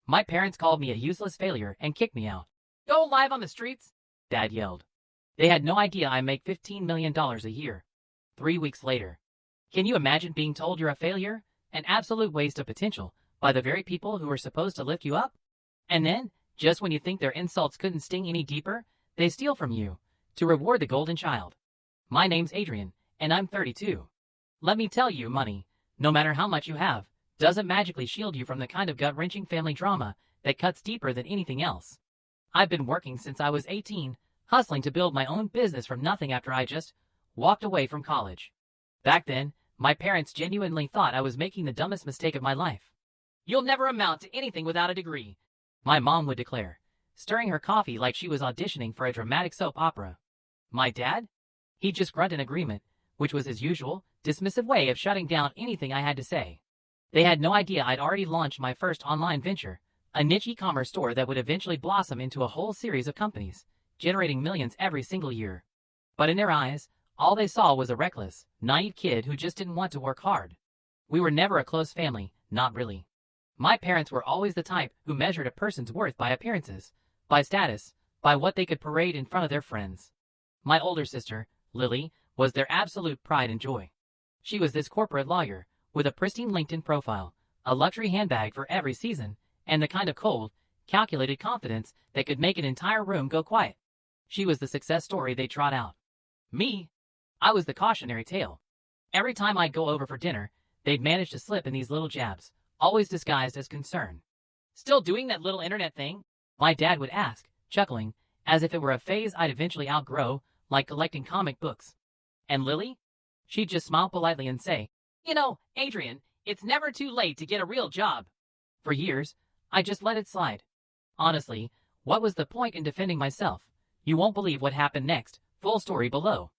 My parents called me a useless failure and kicked me out. Go live on the streets? Dad yelled. They had no idea I make $15 million a year. 3 weeks later. Can you imagine being told you're a failure? An absolute waste of potential by the very people who are supposed to lift you up? And then, just when you think their insults couldn't sting any deeper, they steal from you to reward the golden child. My name's Adrian, and I'm 32. Let me tell you, money, no matter how much you have, doesn't magically shield you from the kind of gut-wrenching family drama that cuts deeper than anything else. I've been working since I was 18, hustling to build my own business from nothing after I just walked away from college. Back then, my parents genuinely thought I was making the dumbest mistake of my life. You'll never amount to anything without a degree, my mom would declare, stirring her coffee like she was auditioning for a dramatic soap opera. My dad? He'd just grunt in agreement, which was his usual, dismissive way of shutting down anything I had to say. They had no idea I'd already launched my first online venture, a niche e-commerce store that would eventually blossom into a whole series of companies, generating millions every single year. But in their eyes, all they saw was a reckless, naive kid who just didn't want to work hard. We were never a close family, not really. My parents were always the type who measured a person's worth by appearances, by status, by what they could parade in front of their friends. My older sister, Lily, was their absolute pride and joy. She was this corporate lawyer, with a pristine LinkedIn profile, a luxury handbag for every season, and the kind of cold, calculated confidence that could make an entire room go quiet. She was the success story they trot out. Me? I was the cautionary tale. Every time I'd go over for dinner, they'd manage to slip in these little jabs, always disguised as concern. Still doing that little internet thing? My dad would ask, chuckling, as if it were a phase I'd eventually outgrow, like collecting comic books. And Lily? She'd just smile politely and say, You know, Adrian, it's never too late to get a real job. For years, I just let it slide. Honestly, what was the point in defending myself? You won't believe what happened next. Full story below.